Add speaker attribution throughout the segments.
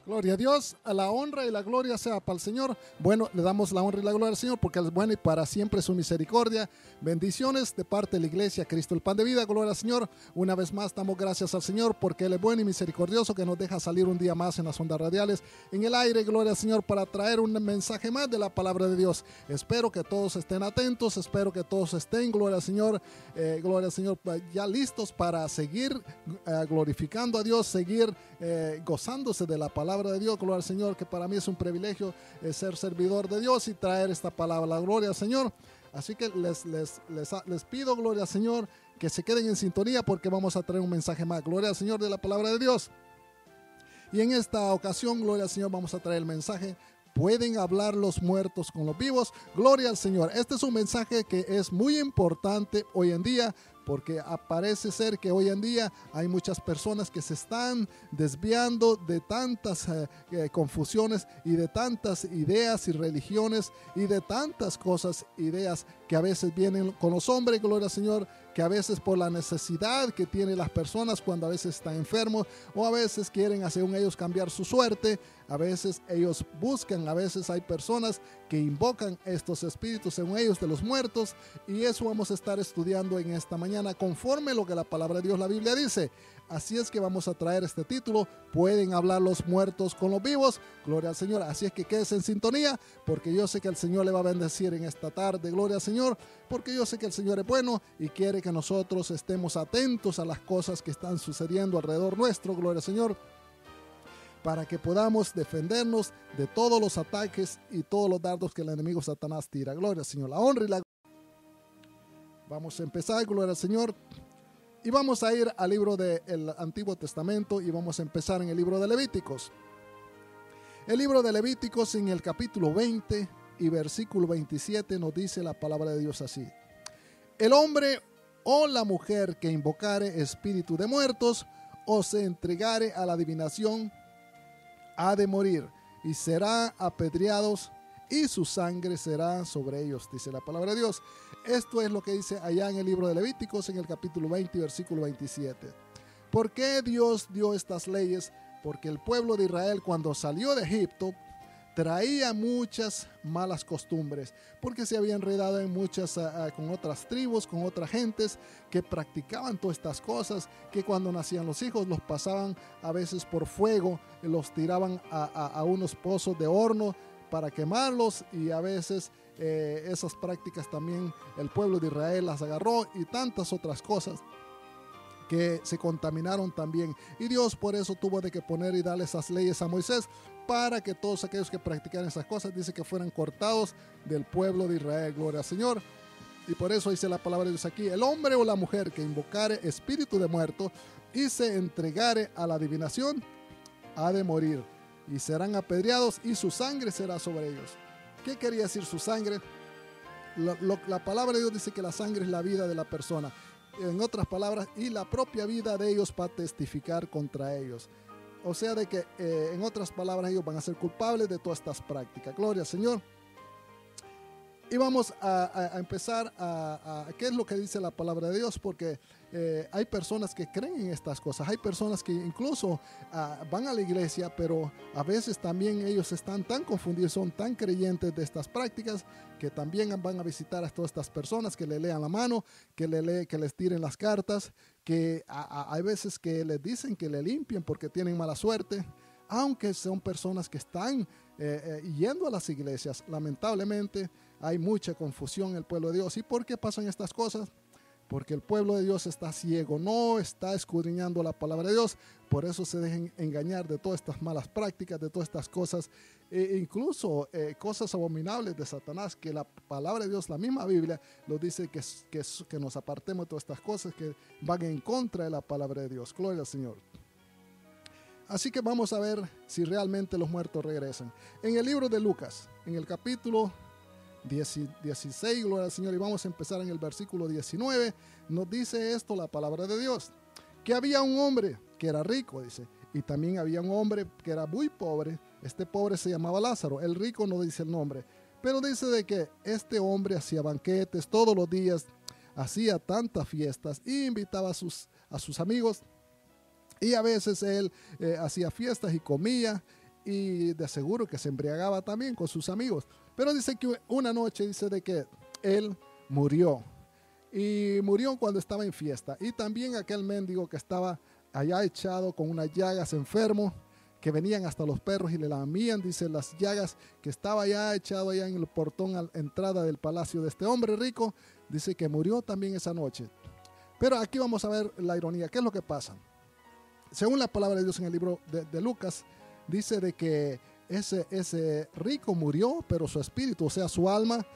Speaker 1: Gloria a Dios, a la honra y la gloria sea para el Señor. Bueno, le damos la honra y la gloria al Señor porque Él es bueno y para siempre su misericordia. Bendiciones de parte de la iglesia Cristo el Pan de Vida. Gloria al Señor. Una vez más damos gracias al Señor porque Él es bueno y misericordioso, que nos deja salir un día más en las ondas radiales, en el aire. Gloria al Señor, para traer un mensaje más de la palabra de Dios. Espero que todos estén atentos, espero que todos estén, gloria al Señor, ya listos para seguir glorificando a Dios, seguir gozándose de la palabra de Dios. Gloria al Señor, que para mí es un privilegio ser servidor de Dios y traer esta palabra. La gloria al Señor. Así que les pido, gloria al Señor, que se queden en sintonía porque vamos a traer un mensaje más. Gloria al Señor de la palabra de Dios. Y en esta ocasión, gloria al Señor, vamos a traer el mensaje: ¿pueden hablar los muertos con los vivos? Gloria al Señor. Este es un mensaje que es muy importante hoy en día, porque parece ser que hoy en día hay muchas personas que se están desviando de tantas confusiones y de tantas ideas y religiones y de tantas cosas, ideas que a veces vienen con los hombres, gloria al Señor, que a veces por la necesidad que tienen las personas cuando a veces están enfermos o a veces quieren, según ellos, cambiar su suerte. A veces ellos buscan, a veces hay personas que invocan estos espíritus, según ellos, de los muertos, y eso vamos a estar estudiando en esta mañana conforme lo que la palabra de Dios, la Biblia, dice. Así es que vamos a traer este título: ¿pueden hablar los muertos con los vivos? Gloria al Señor. Así es que quédese en sintonía, porque yo sé que el Señor le va a bendecir en esta tarde. Gloria al Señor, porque yo sé que el Señor es bueno y quiere que nosotros estemos atentos a las cosas que están sucediendo alrededor nuestro. Gloria al Señor, para que podamos defendernos de todos los ataques y todos los dardos que el enemigo Satanás tira. Gloria al Señor, la honra y la... Vamos a empezar, gloria al Señor. Y vamos a ir al libro del Antiguo Testamento y vamos a empezar en el libro de Levíticos. El libro de Levíticos, en el capítulo 20 y versículo 27, nos dice la palabra de Dios así: el hombre o la mujer que invocare espíritu de muertos o se entregare a la adivinación ha de morir y será apedreados y su sangre será sobre ellos, dice la palabra de Dios. Esto es lo que dice allá en el libro de Levíticos, en el capítulo 20, versículo 27. ¿Por qué Dios dio estas leyes? Porque el pueblo de Israel, cuando salió de Egipto, traía muchas malas costumbres, porque se había enredado en muchas con otras tribus, con otras gentes que practicaban todas estas cosas, que cuando nacían los hijos los pasaban a veces por fuego, los tiraban a unos pozos de horno para quemarlos, y a veces esas prácticas también el pueblo de Israel las agarró, y tantas otras cosas que se contaminaron también. Y Dios por eso tuvo de que poner y darle esas leyes a Moisés, para que todos aquellos que practicaran esas cosas, dice que fueran cortados del pueblo de Israel. Gloria al Señor. Y por eso dice la palabra de Dios aquí: el hombre o la mujer que invocare espíritu de muerto y se entregare a la adivinación ha de morir y serán apedreados y su sangre será sobre ellos. ¿Qué quería decir su sangre? La palabra de Dios dice que la sangre es la vida de la persona. En otras palabras, y la propia vida de ellos va a testificar contra ellos. O sea, de que en otras palabras, ellos van a ser culpables de todas estas prácticas. Gloria al Señor. Y vamos a empezar a qué es lo que dice la palabra de Dios, porque hay personas que creen en estas cosas, hay personas que incluso van a la iglesia, pero a veces también ellos están tan confundidos, son tan creyentes de estas prácticas, que también van a visitar a todas estas personas, que le lean la mano, que les tiren las cartas, que hay veces que les dicen que le limpien porque tienen mala suerte, aunque son personas que están yendo a las iglesias. Lamentablemente hay mucha confusión en el pueblo de Dios. ¿Y por qué pasan estas cosas? Porque el pueblo de Dios está ciego, no está escudriñando la palabra de Dios. Por eso se dejan engañar de todas estas malas prácticas, de todas estas cosas, incluso cosas abominables de Satanás, que la palabra de Dios, la misma Biblia, nos dice que nos apartemos de todas estas cosas que van en contra de la palabra de Dios. Gloria al Señor. Así que vamos a ver si realmente los muertos regresan. En el libro de Lucas, en el capítulo 16, gloria al Señor, y vamos a empezar en el versículo 19, nos dice esto la palabra de Dios: que había un hombre que era rico, dice, y también había un hombre que era muy pobre. Este pobre se llamaba Lázaro, el rico no dice el nombre, pero dice de que este hombre hacía banquetes todos los días, hacía tantas fiestas y invitaba a sus amigos, y a veces él hacía fiestas y comía, y de seguro que se embriagaba también con sus amigos. Pero dice que una noche dice de que él murió. Y murió cuando estaba en fiesta. Y también aquel mendigo que estaba allá echado con unas llagas, enfermo, que venían hasta los perros y le lamían, dice, las llagas, que estaba allá echado allá en el portón a la entrada del palacio de este hombre rico. Dice que murió también esa noche. Pero aquí vamos a ver la ironía. ¿Qué es lo que pasa? Según la palabra de Dios en el libro de Lucas, dice de que ese rico murió, pero su espíritu, o sea, su alma,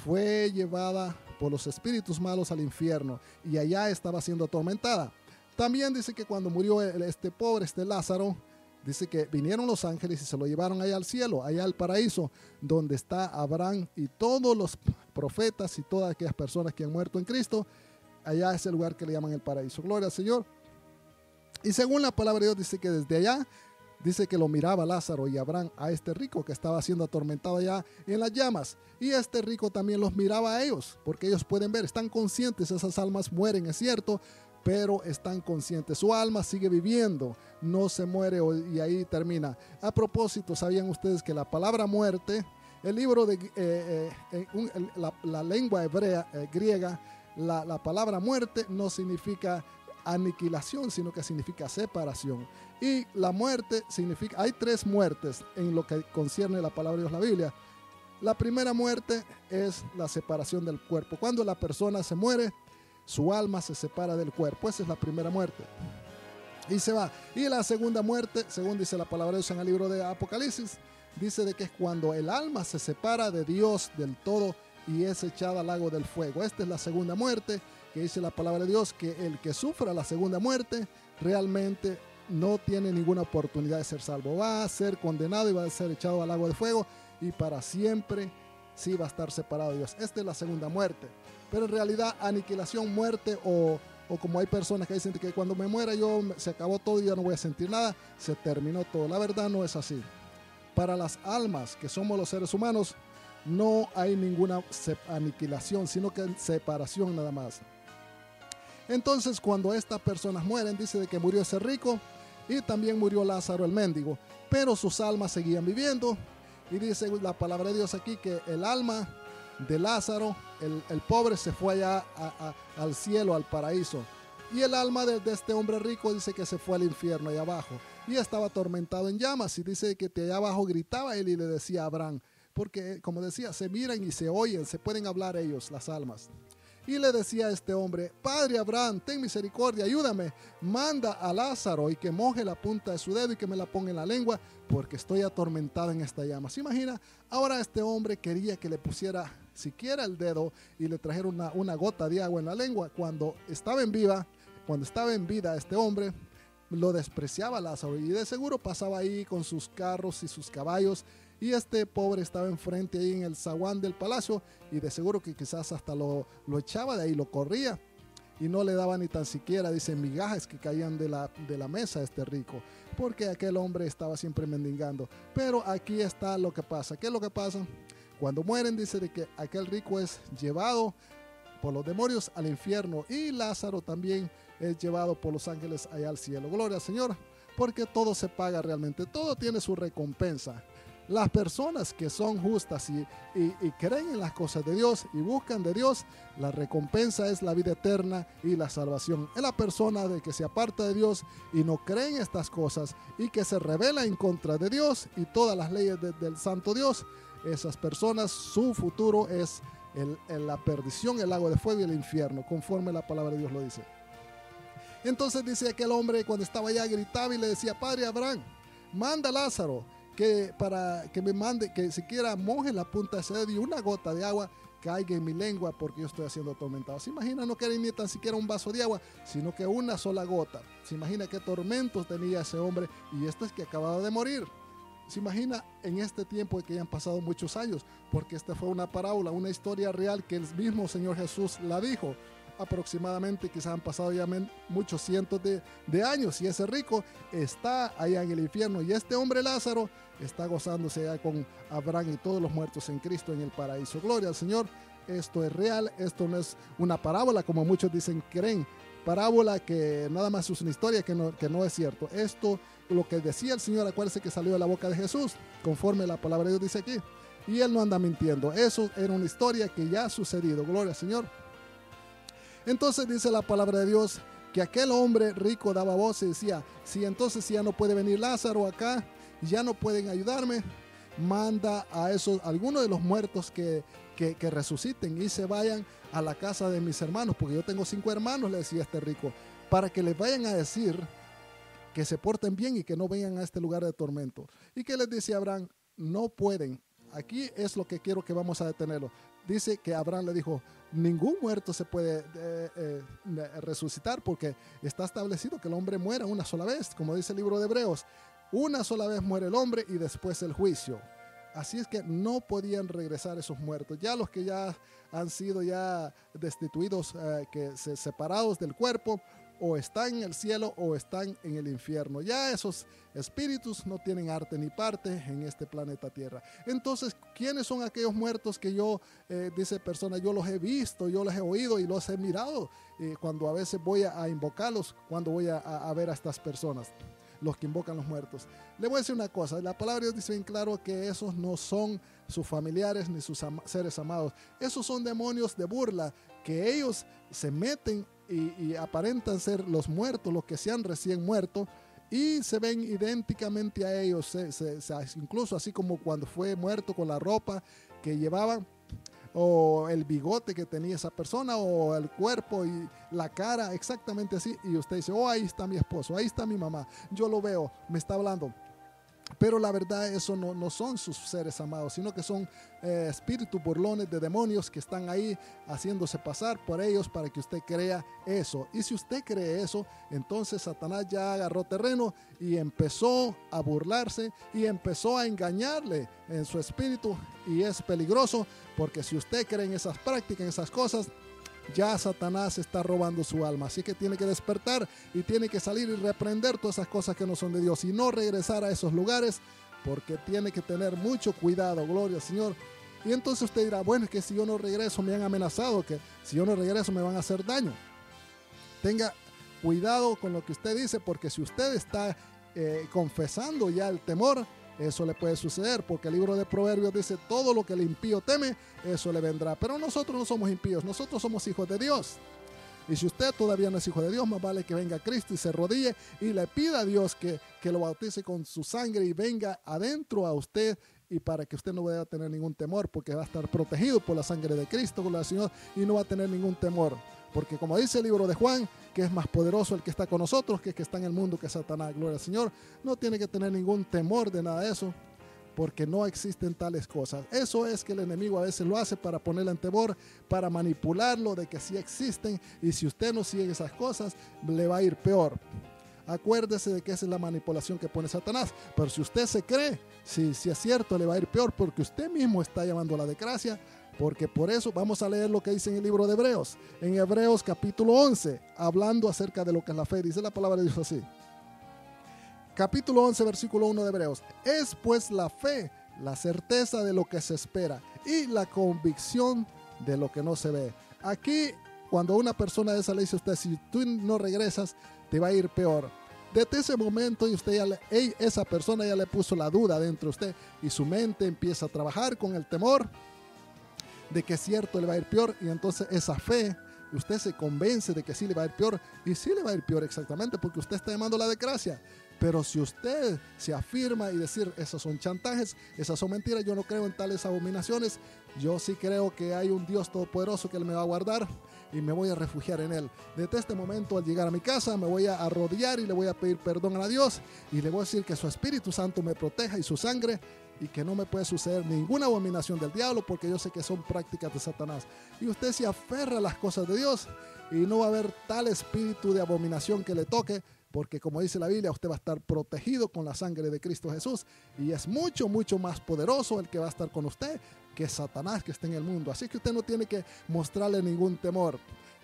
Speaker 1: fue llevada por los espíritus malos al infierno y allá estaba siendo atormentada. También dice que cuando murió este pobre, este Lázaro, dice que vinieron los ángeles y se lo llevaron allá al cielo, allá al paraíso, donde está Abraham y todos los profetas y todas aquellas personas que han muerto en Cristo. Allá es el lugar que le llaman el paraíso. Gloria al Señor. Y según la palabra de Dios dice que desde allá, dice que lo miraba Lázaro y Abraham a este rico que estaba siendo atormentado allá en las llamas. Y este rico también los miraba a ellos, porque ellos pueden ver, están conscientes, esas almas mueren, es cierto, pero están conscientes. Su alma sigue viviendo, no se muere y ahí termina. A propósito, ¿sabían ustedes que la palabra muerte, el libro de la lengua hebrea, griega, la palabra muerte no significa aniquilación, sino que significa separación. Y la muerte significa, hay tres muertes en lo que concierne la palabra de Dios, la Biblia. La primera muerte es la separación del cuerpo. Cuando la persona se muere, su alma se separa del cuerpo. Esa es la primera muerte. Y se va. Y la segunda muerte, según dice la palabra de Dios en el libro de Apocalipsis, dice de que es cuando el alma se separa de Dios del todo y es echada al lago del fuego. Esta es la segunda muerte, que dice la palabra de Dios, que el que sufra la segunda muerte realmente no tiene ninguna oportunidad de ser salvo. Va a ser condenado y va a ser echado al lago de fuego y para siempre sí va a estar separado de Dios. Esta es la segunda muerte. Pero en realidad aniquilación, muerte o como hay personas que dicen que cuando me muera se acabó todo y ya no voy a sentir nada, se terminó todo. La verdad no es así. Para las almas que somos los seres humanos no hay ninguna aniquilación, sino que separación nada más. Entonces cuando estas personas mueren, dice de que murió ese rico y también murió Lázaro el mendigo, pero sus almas seguían viviendo. Y dice la palabra de Dios aquí que el alma de Lázaro, el pobre, se fue allá al cielo, al paraíso. Y el alma de este hombre rico dice que se fue al infierno allá abajo y estaba atormentado en llamas. Y dice que de allá abajo gritaba él y le decía a Abraham, porque como decía, se miran y se oyen, se pueden hablar ellos, las almas. Y le decía a este hombre, Padre Abraham, ten misericordia, ayúdame, manda a Lázaro y que moje la punta de su dedo y que me la ponga en la lengua, porque estoy atormentado en esta llama. ¿Se imagina? Ahora este hombre quería que le pusiera siquiera el dedo y le trajera una gota de agua en la lengua. Cuando estaba en vida este hombre, lo despreciaba a Lázaro y de seguro pasaba ahí con sus carros y sus caballos. Y este pobre estaba enfrente ahí en el zaguán del palacio y de seguro que quizás hasta lo echaba de ahí, lo corría y no le daba ni tan siquiera, dice, migajas que caían de la mesa a este rico, porque aquel hombre estaba siempre mendigando. Pero aquí está lo que pasa. ¿Qué es lo que pasa? Cuando mueren dice de que aquel rico es llevado por los demonios al infierno y Lázaro también es llevado por los ángeles allá al cielo. Gloria al Señor, porque todo se paga realmente, todo tiene su recompensa. Las personas que son justas y creen en las cosas de Dios y buscan de Dios, la recompensa es la vida eterna y la salvación. Es la persona de que se aparta de Dios y no cree en estas cosas y que se rebela en contra de Dios y todas las leyes del santo Dios. Esas personas, su futuro es la perdición, el lago de fuego y el infierno, conforme la palabra de Dios lo dice. Entonces dice aquel hombre, cuando estaba allá, gritaba y le decía, Padre Abraham, manda a Lázaro para que me mande, que siquiera moje la punta de ese dedo y una gota de agua caiga en mi lengua, porque yo estoy siendo atormentado. ¿Se imagina? No quería ni tan siquiera un vaso de agua, sino que una sola gota. ¿Se imagina qué tormentos tenía ese hombre? Y esto es que acababa de morir. ¿Se imagina en este tiempo de que ya han pasado muchos años? Porque esta fue una parábola, una historia real que el mismo Señor Jesús la dijo. Aproximadamente quizás han pasado ya muchos cientos de años y ese rico está allá en el infierno y este hombre Lázaro está gozándose allá con Abraham y todos los muertos en Cristo en el paraíso. Gloria al Señor. Esto es real, esto no es una parábola como muchos dicen, creen, parábola que nada más es una historia que no es cierto. Esto, lo que decía el Señor, acuérdense que salió de la boca de Jesús, conforme la palabra de Dios dice aquí. Y Él no anda mintiendo. Eso era una historia que ya ha sucedido. Gloria al Señor. Entonces dice la palabra de Dios que aquel hombre rico daba voz y decía, si entonces ya no puede venir Lázaro acá, ya no pueden ayudarme, manda a algunos de los muertos que resuciten y se vayan a la casa de mis hermanos, porque yo tengo 5 hermanos, le decía este rico, para que les vayan a decir que se porten bien y que no vengan a este lugar de tormento. ¿Y qué les dice Abraham? No pueden. Aquí es lo que quiero que vamos a detenerlo. Dice que Abraham le dijo, ningún muerto se puede resucitar, porque está establecido que el hombre muera una sola vez, como dice el libro de Hebreos. Una sola vez muere el hombre y después el juicio. Así es que no podían regresar esos muertos. Ya los que ya han sido ya destituidos, separados del cuerpo, o están en el cielo o están en el infierno. Ya esos espíritus no tienen arte ni parte en este planeta Tierra. Entonces, ¿quiénes son aquellos muertos que yo, dice persona, yo los he visto, yo los he oído y los he mirado cuando a veces voy a invocarlos, cuando voy a ver a estas personas? Los que invocan los muertos. Le voy a decir una cosa, la palabra de Dios dice bien claro que esos no son sus familiares ni sus seres amados. Esos son demonios de burla que ellos se meten y aparentan ser los muertos, los que se han recién muerto, y se ven idénticamente a ellos, incluso así como cuando fue muerto, con la ropa que llevaban, o el bigote que tenía esa persona, o el cuerpo y la cara, exactamente así. Y usted dice, oh, ahí está mi esposo, ahí está mi mamá, yo lo veo, me está hablando. Pero la verdad, eso no son sus seres amados, sino que son espíritus burlones de demonios que están ahí haciéndose pasar por ellos para que usted crea eso. Y si usted cree eso, entonces Satanás ya agarró terreno y empezó a burlarse y empezó a engañarle en su espíritu. Y es peligroso, porque si usted cree en esas prácticas, en esas cosas, ya Satanás está robando su alma. Así que tiene que despertar y tiene que salir y reprender todas esas cosas que no son de Dios y no regresar a esos lugares, porque tiene que tener mucho cuidado. Gloria al Señor. Y entonces usted dirá, bueno, es que si yo no regreso me han amenazado, que si yo no regreso me van a hacer daño. Tenga cuidado con lo que usted dice, porque si usted está confesando ya el temor, eso le puede suceder, porque el libro de Proverbios dice, todo lo que el impío teme, eso le vendrá. Pero nosotros no somos impíos, nosotros somos hijos de Dios. Y si usted todavía no es hijo de Dios, más vale que venga Cristo y se arrodille y le pida a Dios que lo bautice con su sangre y venga adentro a usted, y para que usted no vaya a tener ningún temor, porque va a estar protegido por la sangre de Cristo, con la Señor, y no va a tener ningún temor. Porque como dice el libro de Juan, que es más poderoso el que está con nosotros que el que está en el mundo, que es Satanás. Gloria al Señor. No tiene que tener ningún temor de nada de eso, porque no existen tales cosas. Eso es que el enemigo a veces lo hace para ponerle en temor, para manipularlo de que sí existen, y si usted no sigue esas cosas, le va a ir peor. Acuérdese de que esa es la manipulación que pone Satanás. Pero si usted se cree, si es cierto, le va a ir peor, porque usted mismo está llamando a la desgracia. Porque por eso vamos a leer lo que dice en el libro de Hebreos. En Hebreos capítulo 11, hablando acerca de lo que es la fe. Dice la palabra de Dios así. Capítulo 11, versículo 1 de Hebreos. Es pues la fe, la certeza de lo que se espera y la convicción de lo que no se ve. Aquí, cuando una persona de esa le dice a usted, si tú no regresas, te va a ir peor. Desde ese momento y usted esa persona ya le puso la duda dentro de usted, y su mente empieza a trabajar con el temor de que es cierto, le va a ir peor, y entonces esa fe, usted se convence de que sí le va a ir peor, y sí le va a ir peor exactamente, porque usted está llamando la desgracia. Pero si usted se afirma y decir, esos son chantajes, esas son mentiras, yo no creo en tales abominaciones, yo sí creo que hay un Dios todopoderoso que Él me va a guardar y me voy a refugiar en Él. Desde este momento, al llegar a mi casa, me voy a arrodillar y le voy a pedir perdón a Dios, y le voy a decir que su Espíritu Santo me proteja y su sangre, y que no me puede suceder ninguna abominación del diablo, porque yo sé que son prácticas de Satanás. Y usted se aferra a las cosas de Dios, y no va a haber tal espíritu de abominación que le toque, porque como dice la Biblia, usted va a estar protegido con la sangre de Cristo Jesús, y es mucho, mucho más poderoso el que va a estar con usted que Satanás que está en el mundo. Así que usted no tiene que mostrarle ningún temor.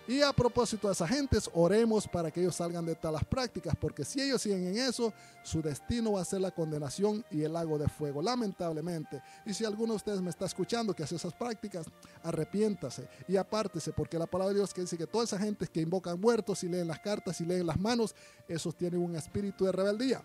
Speaker 1: Y a propósito de esas gentes, oremos para que ellos salgan de todas las prácticas, porque si ellos siguen en eso, su destino va a ser la condenación y el lago de fuego, lamentablemente. Y si alguno de ustedes me está escuchando que hace esas prácticas, arrepiéntase y apártese, porque la palabra de Dios que dice que toda esa gente que invocan muertos y leen las cartas y leen las manos, esos tienen un espíritu de rebeldía,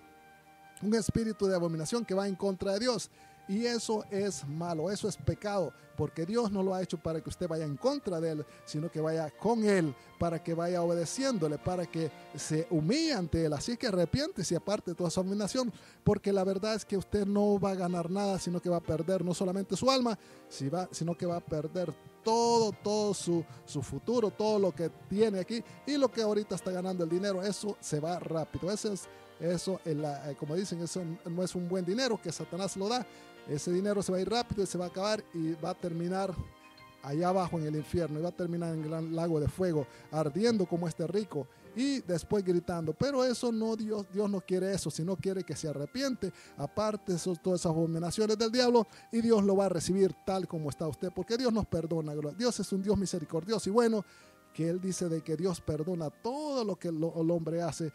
Speaker 1: un espíritu de abominación que va en contra de Dios. Y eso es malo, eso es pecado, porque Dios no lo ha hecho para que usted vaya en contra de Él, sino que vaya con Él, para que vaya obedeciéndole, para que se humille ante Él. Así que arrepiéntese y aparte de toda su abominación, porque la verdad es que usted no va a ganar nada, sino que va a perder no solamente su alma, sino que va a perder todo su futuro, todo lo que tiene aquí y lo que ahorita está ganando el dinero. Eso se va rápido. Eso como dicen, eso no es un buen dinero que Satanás lo da. Ese dinero se va a ir rápido y se va a acabar y va a terminar allá abajo en el infierno, y va a terminar en el gran lago de fuego, ardiendo como este rico y después gritando. Pero eso no, Dios no quiere eso, sino quiere que se arrepiente, aparte todas esas abominaciones del diablo, y Dios lo va a recibir tal como está usted, porque Dios nos perdona. Dios es un Dios misericordioso y bueno, que Él dice de que Dios perdona todo lo que el hombre hace,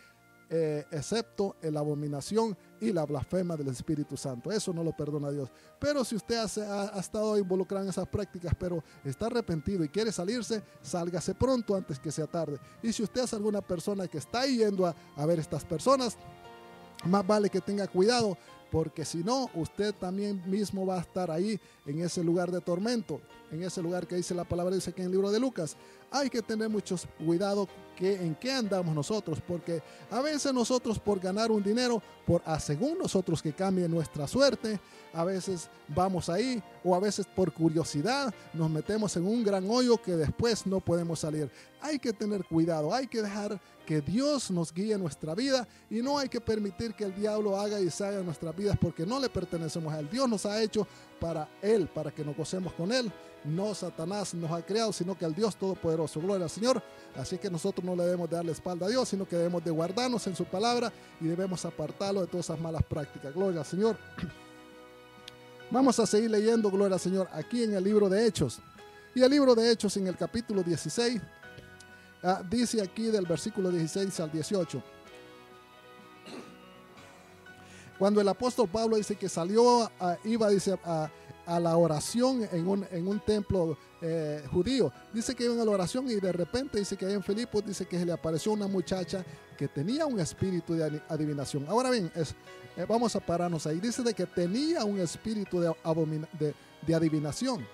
Speaker 1: excepto la abominación y la blasfema del Espíritu Santo. Eso no lo perdona Dios. Pero si usted ha estado involucrado en esas prácticas, pero está arrepentido y quiere salirse, sálgase pronto antes que sea tarde. Y si usted es alguna persona que está yendo a ver estas personas, más vale que tenga cuidado, porque si no, usted también mismo va a estar ahí en ese lugar de tormento, en ese lugar que dice la palabra, dice que en el libro de Lucas. Hay que tener mucho cuidado en qué andamos nosotros, porque a veces nosotros por ganar un dinero, según nosotros que cambie nuestra suerte, a veces vamos ahí, o a veces por curiosidad nos metemos en un gran hoyo que después no podemos salir. Hay que tener cuidado, hay que dejar que Dios nos guíe en nuestra vida y no hay que permitir que el diablo haga y deshaga nuestras vidas, porque no le pertenecemos a Él. Dios nos ha hecho para Él, para que nos gocemos con Él. No Satanás nos ha creado, sino que el Dios Todopoderoso. Gloria al Señor. Así que nosotros no le debemos de dar la espalda a Dios, sino que debemos de guardarnos en su palabra y debemos apartarlo de todas esas malas prácticas. Gloria al Señor. Vamos a seguir leyendo, gloria al Señor, aquí en el libro de Hechos. Y el libro de Hechos en el capítulo 16, dice aquí del versículo 16 al 18. Cuando el apóstol Pablo dice que salió, iba, dice, a la oración en un templo judío. Dice que iba a la oración y de repente dice que ahí en Filipos dice que se le apareció una muchacha que tenía un espíritu de adivinación. Ahora bien, vamos a pararnos ahí. Dice de que tenía un espíritu de adivinación.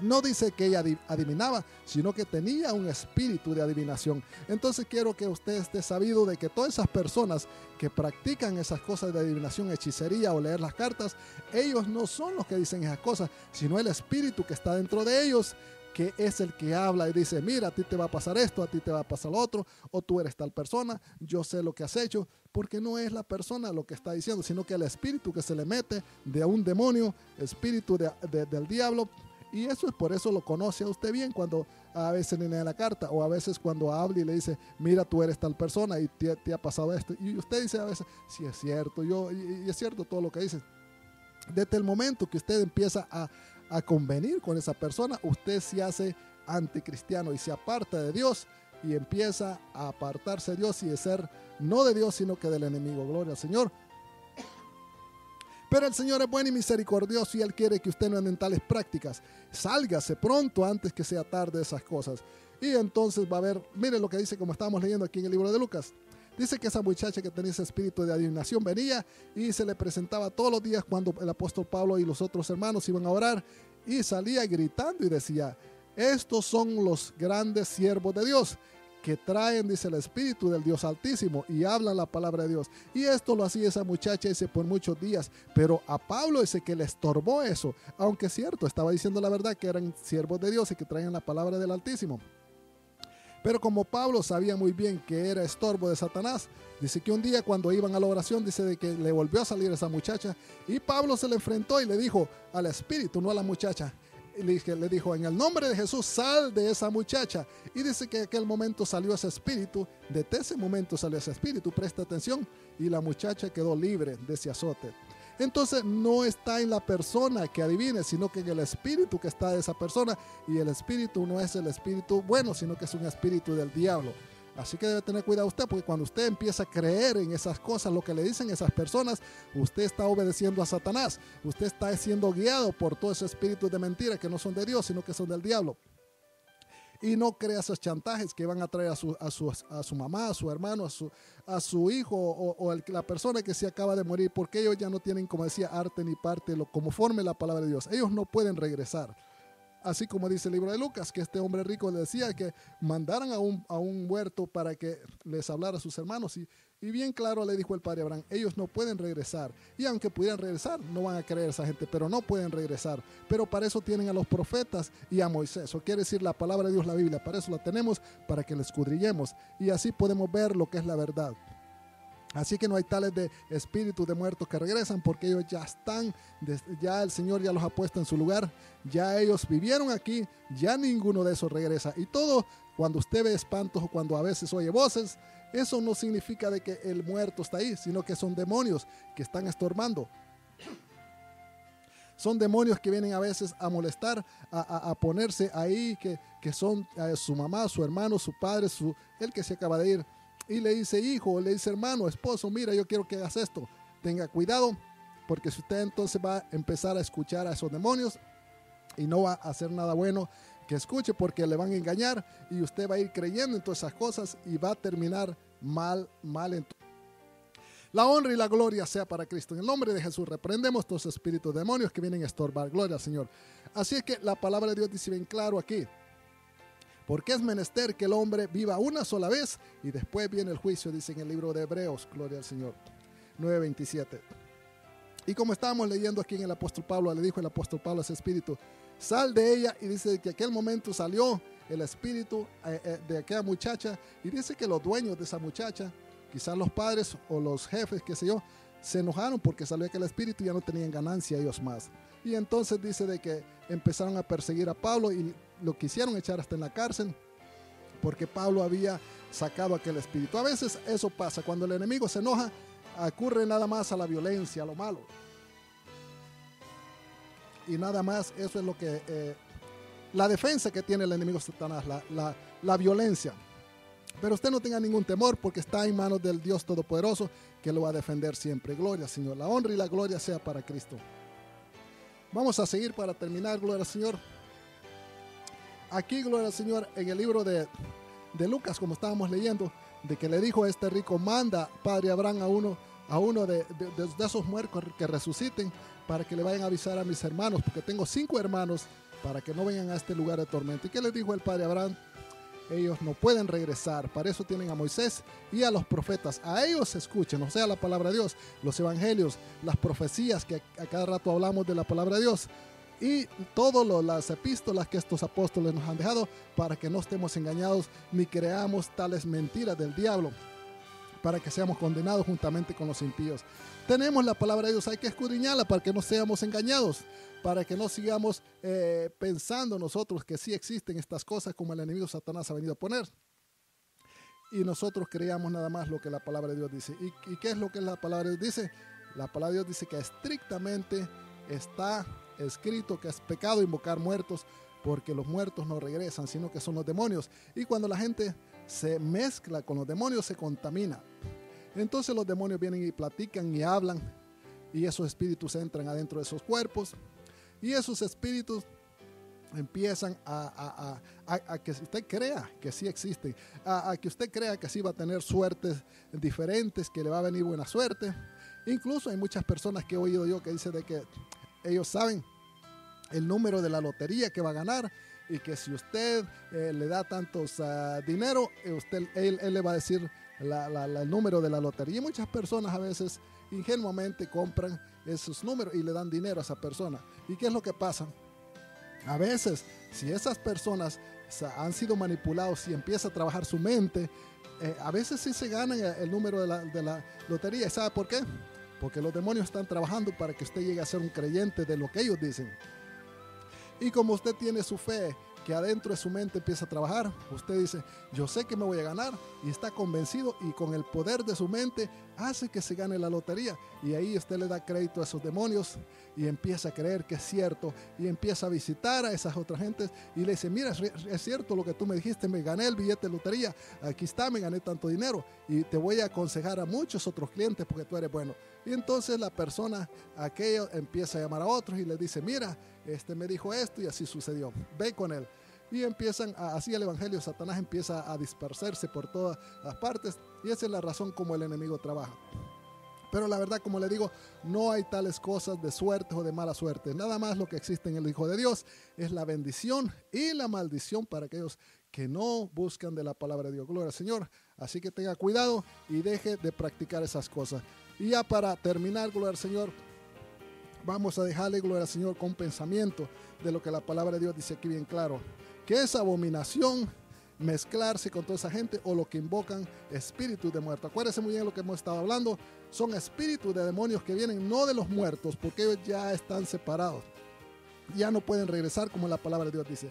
Speaker 1: No dice que ella adivinaba, sino que tenía un espíritu de adivinación. Entonces quiero que usted esté sabido de que todas esas personas que practican esas cosas de adivinación, hechicería o leer las cartas, ellos no son los que dicen esas cosas, sino el espíritu que está dentro de ellos, que es el que habla y dice, mira, a ti te va a pasar esto, a ti te va a pasar lo otro, o tú eres tal persona, yo sé lo que has hecho, porque no es la persona lo que está diciendo, sino que el espíritu que se le mete de un demonio, espíritu del diablo. Y eso es por eso lo conoce a usted bien cuando a veces le lee la carta, o a veces cuando habla y le dice, mira, tú eres tal persona y te ha pasado esto. Y usted dice a veces, sí es cierto, y es cierto todo lo que dice. Desde el momento que usted empieza a convenir con esa persona, usted se hace anticristiano y se aparta de Dios y empieza a apartarse de Dios y de ser no de Dios, sino que del enemigo. Gloria al Señor. Pero el Señor es bueno y misericordioso y Él quiere que usted no ande en tales prácticas. Sálgase pronto antes que sea tarde de esas cosas. Y entonces va a ver, mire lo que dice, como estábamos leyendo aquí en el libro de Lucas. Dice que esa muchacha que tenía ese espíritu de adivinación venía y se le presentaba todos los días cuando el apóstol Pablo y los otros hermanos iban a orar, y salía gritando y decía, estos son los grandes siervos de Dios, que traen, dice, el espíritu del Dios Altísimo y hablan la palabra de Dios. Y esto lo hacía esa muchacha, dice, por muchos días. Pero a Pablo dice que le estorbó eso, aunque es cierto, estaba diciendo la verdad que eran siervos de Dios y que traían la palabra del Altísimo. Pero como Pablo sabía muy bien que era estorbo de Satanás, dice que un día cuando iban a la oración, dice de que le volvió a salir esa muchacha y Pablo se le enfrentó y le dijo al espíritu, no a la muchacha. Le dijo, en el nombre de Jesús, sal de esa muchacha. Y dice que en aquel momento salió ese espíritu, desde ese momento salió ese espíritu, presta atención, y la muchacha quedó libre de ese azote. Entonces no está en la persona que adivine, sino que en el espíritu que está de esa persona. Y el espíritu no es el espíritu bueno, sino que es un espíritu del diablo. Así que debe tener cuidado usted, porque cuando usted empieza a creer en esas cosas, lo que le dicen esas personas, usted está obedeciendo a Satanás. Usted está siendo guiado por todos esos espíritus de mentira que no son de Dios, sino que son del diablo. Y no crea esos chantajes que van a traer a su mamá, a su hermano, a su hijo o la persona que se acaba de morir, porque ellos ya no tienen, como decía, arte ni parte, como forme la palabra de Dios. Ellos no pueden regresar. Así como dice el libro de Lucas, que este hombre rico le decía que mandaran a un huerto para que les hablara a sus hermanos. Y bien claro le dijo el padre Abraham, ellos no pueden regresar. Y aunque pudieran regresar, no van a creer a esa gente, pero no pueden regresar. Pero para eso tienen a los profetas y a Moisés. O quiere decir la palabra de Dios, la Biblia. Para eso la tenemos, para que la escudriñemos. Y así podemos ver lo que es la verdad. Así que no hay tales de espíritus de muertos que regresan, porque ellos ya están, ya el Señor ya los ha puesto en su lugar, ya ellos vivieron aquí, ya ninguno de esos regresa. Y todo, cuando usted ve espantos o cuando a veces oye voces, eso no significa de que el muerto está ahí, sino que son demonios que están estorbando. Son demonios que vienen a veces a molestar, a ponerse ahí, que son su mamá, su hermano, su padre, el que se acaba de ir. Y le dice hijo, le dice hermano, esposo, mira, yo quiero que hagas esto. Tenga cuidado, porque si usted entonces va a empezar a escuchar a esos demonios y no va a hacer nada bueno que escuche, porque le van a engañar y usted va a ir creyendo en todas esas cosas y va a terminar mal. La honra y la gloria sea para Cristo. En el nombre de Jesús reprendemos todos los espíritus demonios que vienen a estorbar. Gloria al Señor. Así es que la palabra de Dios dice bien claro aquí. Porque es menester que el hombre viva una sola vez y después viene el juicio, dice en el libro de Hebreos, gloria al Señor, 9:27. Y como estábamos leyendo aquí en el apóstol Pablo, le dijo el apóstol Pablo a ese espíritu, sal de ella, y dice que aquel momento salió el espíritu de aquella muchacha, y dice que los dueños de esa muchacha, quizás los padres o los jefes, qué sé yo, se enojaron porque salió aquel espíritu y ya no tenían ganancia ellos más. Y entonces dice de que empezaron a perseguir a Pablo y lo quisieron echar hasta en la cárcel porque Pablo había sacado aquel espíritu. A veces eso pasa, cuando el enemigo se enoja, ocurre nada más a la violencia, a lo malo. Y nada más, eso es lo que, la defensa que tiene el enemigo Satanás, la violencia. Pero usted no tenga ningún temor porque está en manos del Dios Todopoderoso que lo va a defender siempre. Gloria al Señor. La honra y la gloria sea para Cristo. Vamos a seguir para terminar, gloria al Señor. Aquí, gloria al Señor, en el libro de Lucas, como estábamos leyendo, de que le dijo a este rico, manda, padre Abraham, a uno de esos muertos que resuciten para que le vayan a avisar a mis hermanos, porque tengo 5 hermanos, para que no vengan a este lugar de tormento. ¿Y qué les dijo el padre Abraham? Ellos no pueden regresar, para eso tienen a Moisés y a los profetas, a ellos escuchen, o sea, la palabra de Dios, los evangelios, las profecías que a cada rato hablamos de la palabra de Dios y todas las epístolas que estos apóstoles nos han dejado para que no estemos engañados ni creamos tales mentiras del diablo, para que seamos condenados juntamente con los impíos. Tenemos la palabra de Dios, hay que escudriñarla para que no seamos engañados, para que no sigamos pensando nosotros que sí existen estas cosas como el enemigo Satanás ha venido a poner. Y nosotros creamos nada más lo que la palabra de Dios dice. ¿Y qué es lo que la palabra de Dios dice? La palabra de Dios dice que estrictamente está escrito que es pecado invocar muertos, porque los muertos no regresan, sino que son los demonios. Y cuando la gente se mezcla con los demonios, se contamina. Entonces los demonios vienen y platican y hablan, y esos espíritus entran adentro de esos cuerpos, y esos espíritus empiezan a que usted crea que sí existen, a que usted crea que sí va a tener suertes diferentes, que le va a venir buena suerte. Incluso hay muchas personas que he oído yo que dicen de que ellos saben el número de la lotería que va a ganar, y que si usted le da tantos dinero, él le va a decir el número de la lotería. Y muchas personas a veces ingenuamente compran esos números y le dan dinero a esa persona. ¿Y qué es lo que pasa? A veces, si esas personas han sido manipulados y empieza a trabajar su mente, a veces sí se ganan el número de la lotería. ¿Sabe por qué? Porque los demonios están trabajando para que usted llegue a ser un creyente de lo que ellos dicen. Y como usted tiene su fe que adentro de su mente empieza a trabajar. Usted dice, yo sé que me voy a ganar, y está convencido, y con el poder de su mente hace que se gane la lotería, y ahí usted le da crédito a esos demonios y empieza a creer que es cierto, y empieza a visitar a esas otras gentes y le dice, mira, es cierto lo que tú me dijiste, me gané el billete de lotería, aquí está, me gané tanto dinero, y te voy a aconsejar a muchos otros clientes porque tú eres bueno. Y entonces la persona aquello empieza a llamar a otros y les dice, mira, me dijo esto y así sucedió, ve con él. Y empiezan, así el evangelio de Satanás empieza a dispersarse por todas las partes, y esa es la razón como el enemigo trabaja. Pero la verdad, como le digo, no hay tales cosas de suerte o de mala suerte. Nada más lo que existe en el Hijo de Dios es la bendición y la maldición para aquellos que no buscan de la palabra de Dios. Gloria al Señor. Así que tenga cuidado y deje de practicar esas cosas. Y ya para terminar, gloria al Señor, vamos a dejarle, gloria al Señor, con pensamiento de lo que la palabra de Dios dice aquí bien claro. Que es abominación mezclarse con toda esa gente, o lo que invocan espíritus de muertos. Acuérdense muy bien lo que hemos estado hablando. Son espíritus de demonios que vienen no de los muertos, porque ellos ya están separados. Ya no pueden regresar, como la palabra de Dios dice.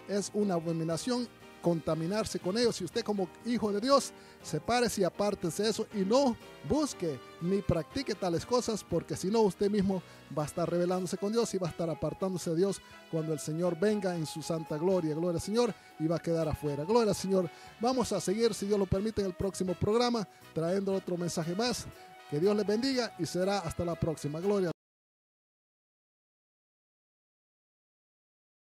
Speaker 1: Es una abominación contaminarse con ellos. Si usted como hijo de Dios, sepárese y apártese de eso y no busque ni practique tales cosas, porque si no usted mismo va a estar rebelándose con Dios y va a estar apartándose de Dios cuando el Señor venga en su santa gloria. Gloria al Señor, y va a quedar afuera. Gloria al Señor. Vamos a seguir, si Dios lo permite, en el próximo programa trayendo otro mensaje más. Que Dios les bendiga y será hasta la próxima. Gloria.